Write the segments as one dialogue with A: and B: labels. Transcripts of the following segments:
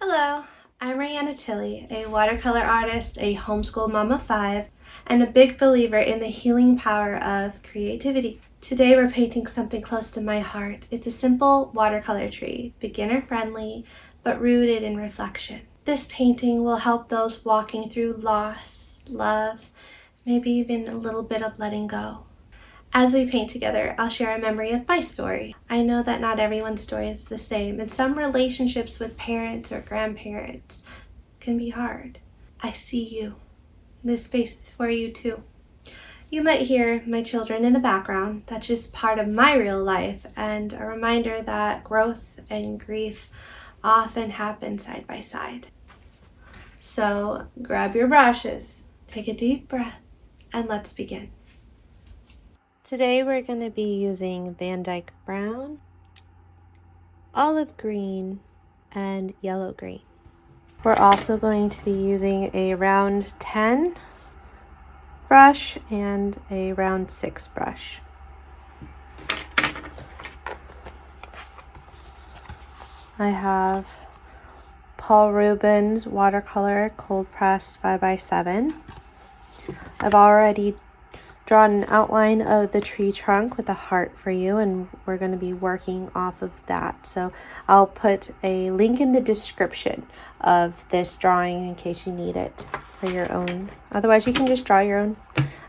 A: Hello, I'm Raeanna Tilly, a watercolor artist, a homeschool mom of 5, and a big believer in the healing power of creativity. Today we're painting something close to my heart. It's a simple watercolor tree, beginner friendly, but rooted in reflection. This painting will help those walking through loss, love, maybe even a little bit of letting go. As we paint together, I'll share a memory of my story. I know that not everyone's story is the same, and some relationships with parents or grandparents can be hard. I see you. This space is for you too. You might hear my children in the background. That's just part of my real life and a reminder that growth and grief often happen side by side. So grab your brushes, take a deep breath, and let's begin. Today we're going to be using Van Dyke Brown, olive green, and yellow green. We're also going to be using a round 10 brush and a round 6 brush. I have Paul Rubens watercolor cold pressed 5x7. I've already drawn an outline of the tree trunk with a heart for you, and we're going to be working off of that. So I'll put a link in the description of this drawing in case you need it for your own. Otherwise, you can just draw your own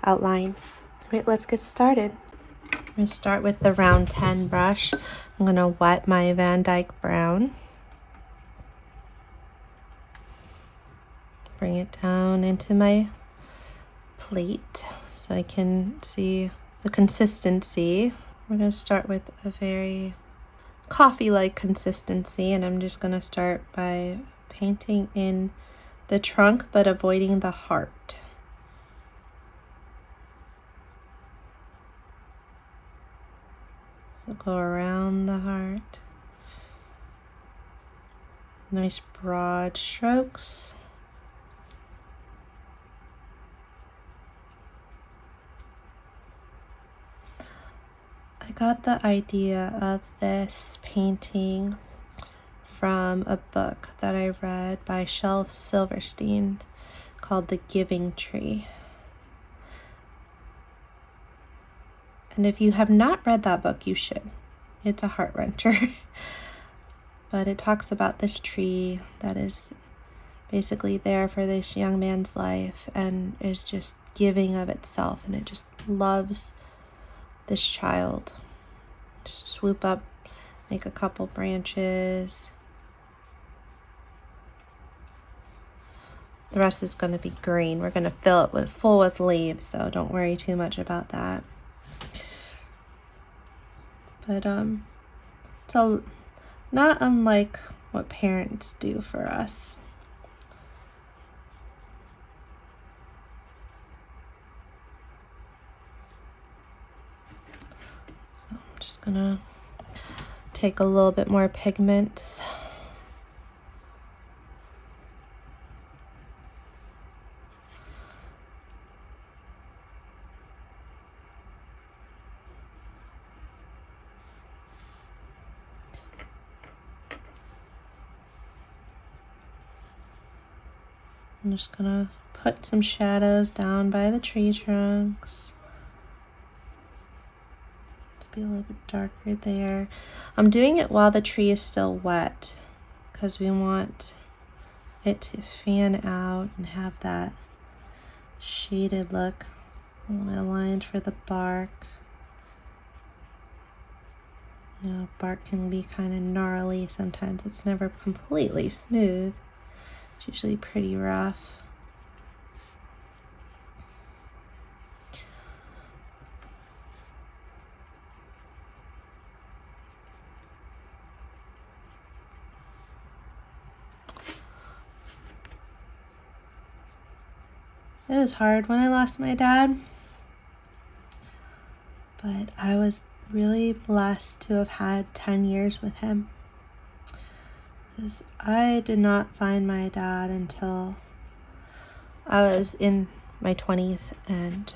A: outline. All right, let's get started. I'm going to start with the round 10 brush. I'm going to wet my Van Dyke Brown. Bring it down into my plate so I can see the consistency. We're going to start with a very coffee-like consistency, and I'm just going to start by painting in the trunk but avoiding the heart. So go around the heart. Nice broad strokes. I got the idea of this painting from a book that I read by Shel Silverstein called The Giving Tree. And if you have not read that book, you should. It's a heart-wrencher. But it talks about this tree that is basically there for this young man's life and is just giving of itself, and it just loves this child. Just swoop up, make a couple branches. The rest is going to be green. We're going to fill it full with leaves, so don't worry too much about that. But it's not unlike what parents do for us. So I'm just gonna take a little bit more pigments. I'm just gonna put some shadows down by the tree trunks to be a little bit darker there. I'm doing it while the tree is still wet because we want it to fan out and have that shaded look. A little bit aligned for the bark. You know, bark can be kind of gnarly sometimes. It's never completely smooth. It's usually pretty rough. It was hard when I lost my dad, but I was really blessed to have had 10 years with him. Because I did not find my dad until I was in my 20s, and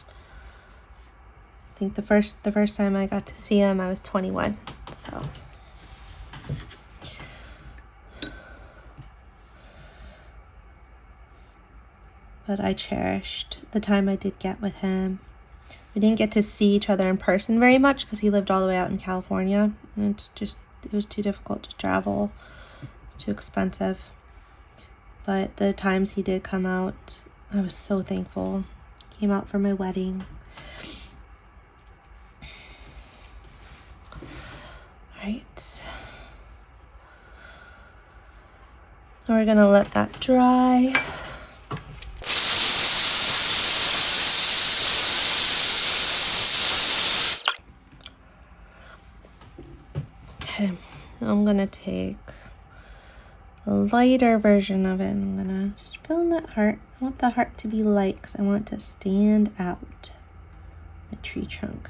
A: I think the first time I got to see him, I was 21. So but I cherished the time I did get with him. We didn't get to see each other in person very much because he lived all the way out in California, and it was too difficult to travel, too expensive. But the times he did come out, I was so thankful. He came out for my wedding. Right. Now we're gonna let that dry. Okay, now I'm gonna take a lighter version of it. I'm gonna just fill in that heart. I want the heart to be light because I want it to stand out the tree trunk.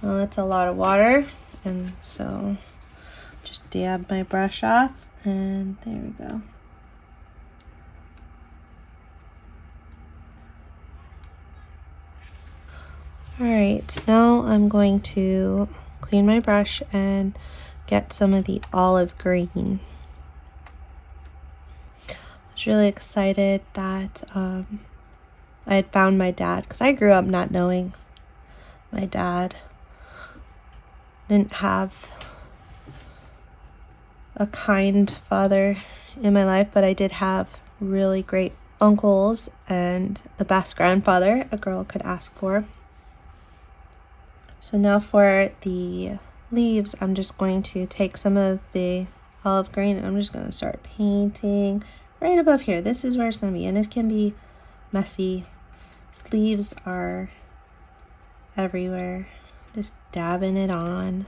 A: Well, that's a lot of water, and so just dab my brush off, and there we go. Alright, now I'm going to clean my brush and get some of the olive green. I was really excited that I had found my dad, because I grew up not knowing my dad. Didn't have a kind father in my life, but I did have really great uncles and the best grandfather a girl could ask for. So now for the leaves, I'm just going to take some of the olive green and I'm just going to start painting right above here. This is where it's going to be, and it can be messy. Leaves are everywhere. Just dabbing it on.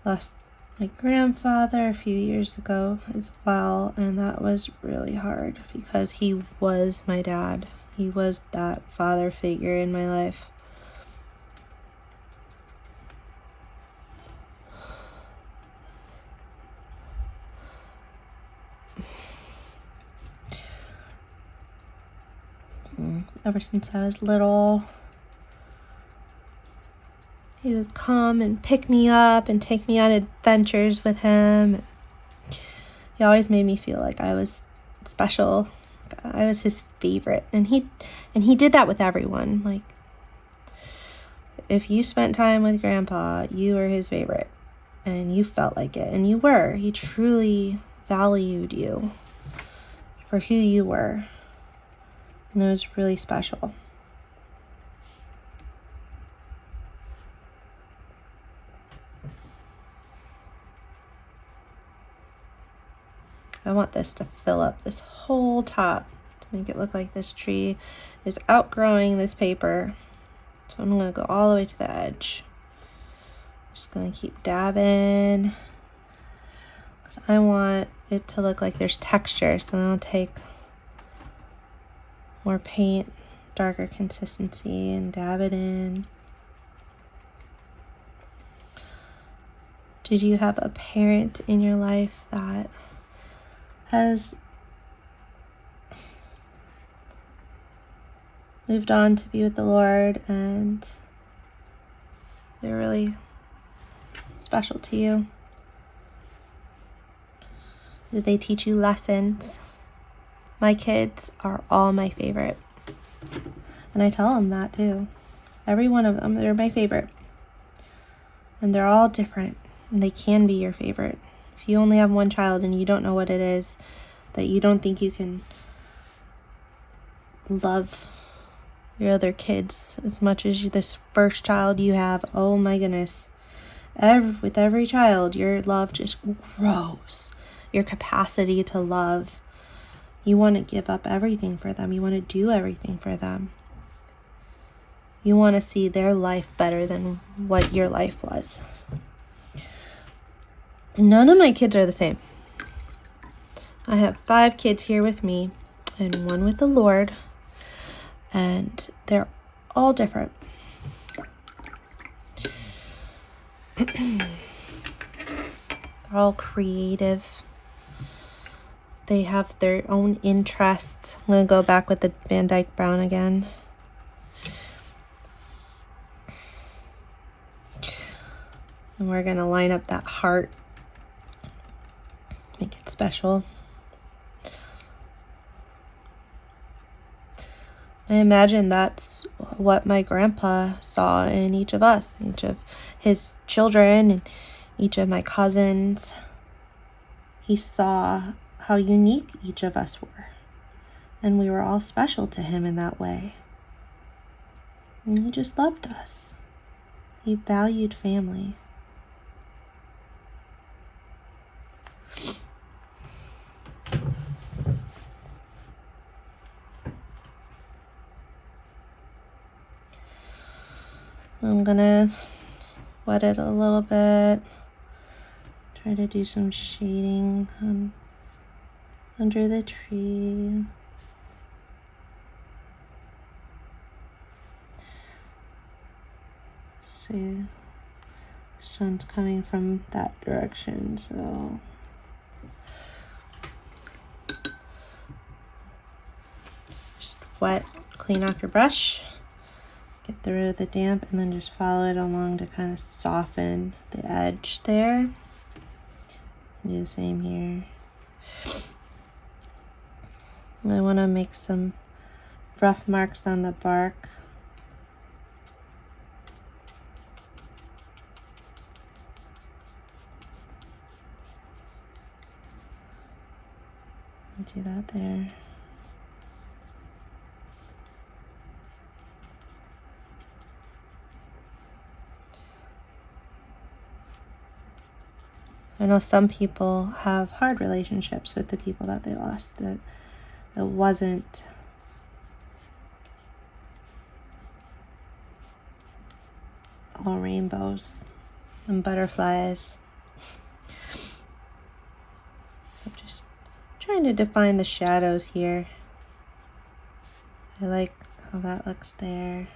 A: Lost my grandfather a few years ago as well, and that was really hard because he was my dad. He was that father figure in my life. Ever since I was little, he would come and pick me up and take me on adventures with him. He always made me feel like I was special. I was his favorite, and he did that with everyone. Like, if you spent time with Grandpa, you were his favorite, and you felt like it, and you were. He truly valued you for who you were. And it was really special. I want this to fill up this whole top to make it look like this tree is outgrowing this paper. So I'm going to go all the way to the edge. Just going to keep dabbing, because I want it to look like there's texture. So then I'll take more paint, darker consistency, and dab it in. Did you have a parent in your life that has moved on to be with the Lord and they're really special to you? Did they teach you lessons? My kids are all my favorite. And I tell them that too. Every one of them, they're my favorite. And they're all different. And they can be your favorite. If you only have one child and you don't know what it is, that you don't think you can love your other kids as much as this first child you have, oh my goodness. With every child, your love just grows. Your capacity to love. You want to give up everything for them. You want to do everything for them. You want to see their life better than what your life was. None of my kids are the same. I have 5 kids here with me and 1 with the Lord, and they're all different. They're all creative. They have their own interests. I'm going to go back with the Van Dyke Brown again. And we're going to line up that heart. Make it special. I imagine that's what my grandpa saw in each of us, each of his children, and each of my cousins. He saw how unique each of us were, and we were all special to him in that way. And he just loved us. He valued family. I'm gonna wet it a little bit. Try to do some shading under the tree. See, sun's coming from that direction, so just wet, clean off your brush, get rid of the damp, and then just follow it along to kind of soften the edge there. Do the same here. And I want to make some rough marks on the bark. Do that there. I know some people have hard relationships with the people that they lost. That it wasn't all rainbows and butterflies. I'm just trying to define the shadows here. I like how that looks there.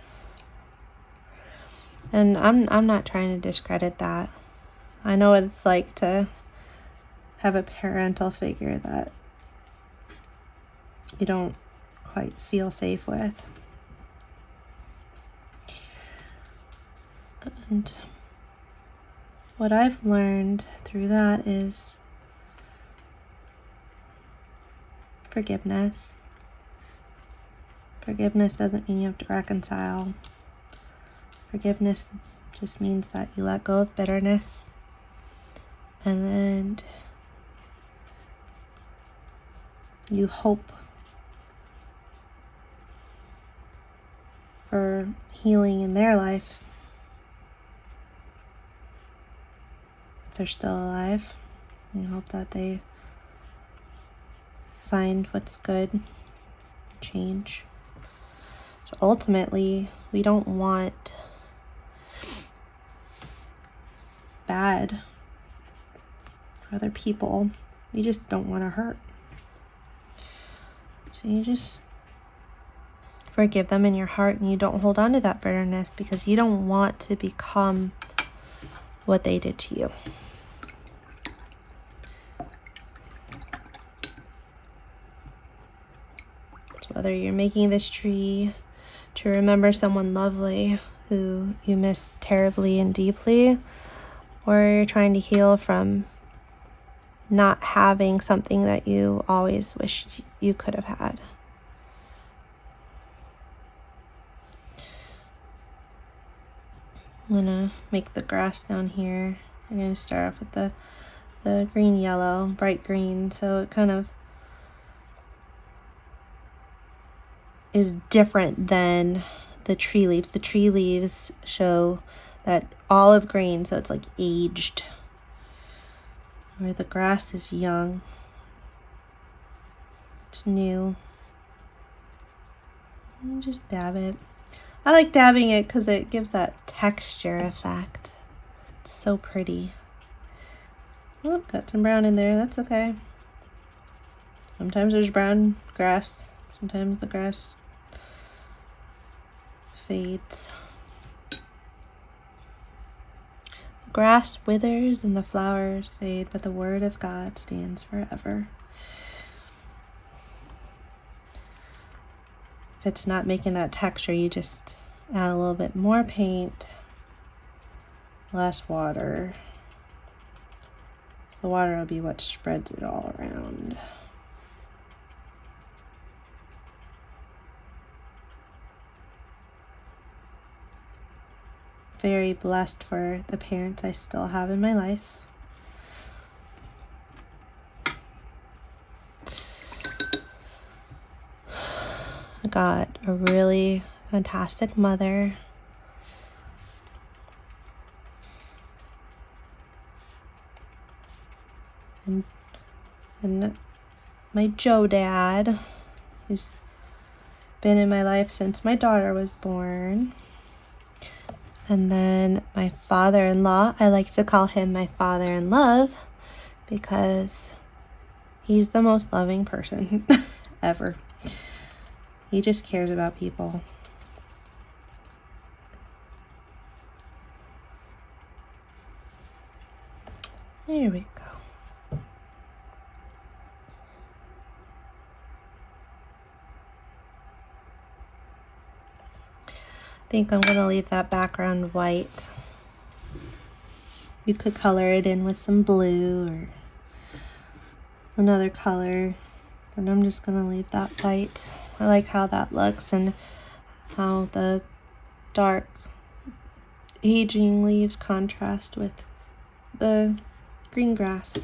A: And I'm not trying to discredit that. I know what it's like to have a parental figure that you don't quite feel safe with. And what I've learned through that is forgiveness. Forgiveness doesn't mean you have to reconcile. Forgiveness just means that you let go of bitterness, and then you hope for healing in their life if they're still alive. You hope that they find what's good, change. So ultimately, we don't want bad for other people. We just don't want to hurt. So you just forgive them in your heart, and you don't hold on to that bitterness because you don't want to become what they did to you. So whether you're making this tree to remember someone lovely who you miss terribly and deeply, or you're trying to heal from not having something that you always wished you could have had. I'm gonna make the grass down here. I'm gonna start off with the green yellow, bright green, so it kind of is different than the tree leaves. The tree leaves show that olive green, so it's like aged, where the grass is young. It's new. And just dab it. I like dabbing it because it gives that texture effect. It's so pretty. Oh, got some brown in there. That's okay. Sometimes there's brown grass. Sometimes the grass fades. The grass withers and the flowers fade, but the word of God stands forever. If it's not making that texture, you just add a little bit more paint, less water. The water will be what spreads it all around. very blessed for the parents I still have in my life. I got a really fantastic mother. And my Joe dad, who's been in my life since my daughter was born. And then my father-in-law, I like to call him my father-in-love because he's the most loving person ever. He just cares about people. There we go. I think I'm gonna leave that background white. You could color it in with some blue or another color, but I'm just gonna leave that white. I like how that looks and how the dark aging leaves contrast with the green grass.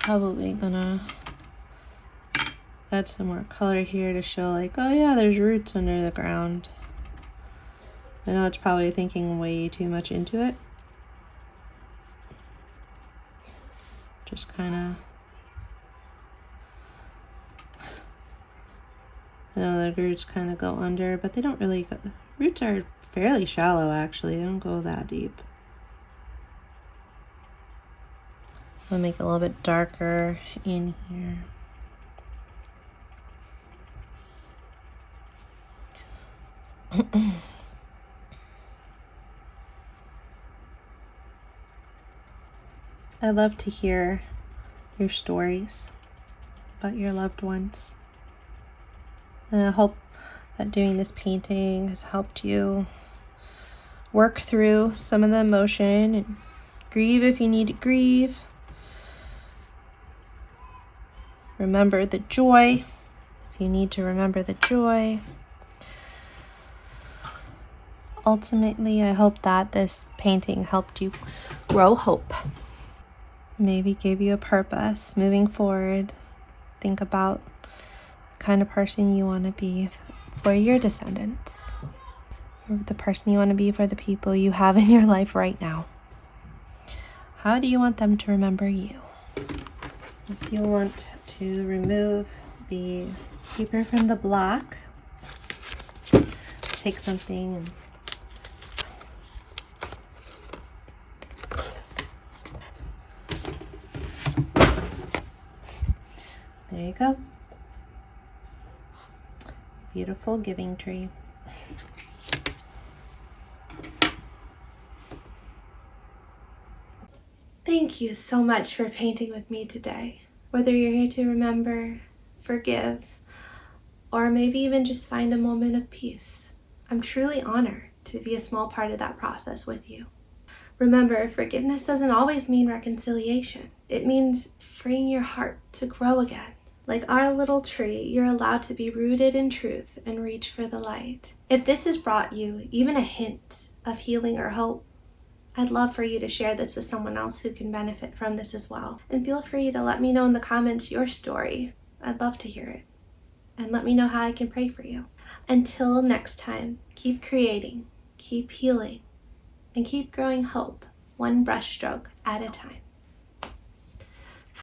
A: Probably gonna add some more color here to show like, oh yeah, there's roots under the ground. I know it's probably thinking way too much into it. Just kind of, I know the roots kind of go under, but they don't really go, the roots are fairly shallow actually, they don't go that deep. I'll make it a little bit darker in here. I love to hear your stories about your loved ones. And I hope that doing this painting has helped you work through some of the emotion and grieve if you need to grieve. Remember the joy if you need to remember the joy. Ultimately, I hope that this painting helped you grow hope. Maybe gave you a purpose moving forward. Think about the kind of person you want to be for your descendants, or the person you want to be for the people you have in your life right now. How do you want them to remember you? If you want to remove the paper from the block, take something and there you go. Beautiful giving tree. Thank you so much for painting with me today. Whether you're here to remember, forgive, or maybe even just find a moment of peace, I'm truly honored to be a small part of that process with you. Remember, forgiveness doesn't always mean reconciliation. It means freeing your heart to grow again. Like our little tree, you're allowed to be rooted in truth and reach for the light. If this has brought you even a hint of healing or hope, I'd love for you to share this with someone else who can benefit from this as well. And feel free to let me know in the comments your story. I'd love to hear it. And let me know how I can pray for you. Until next time, keep creating, keep healing, and keep growing hope, one brushstroke at a time.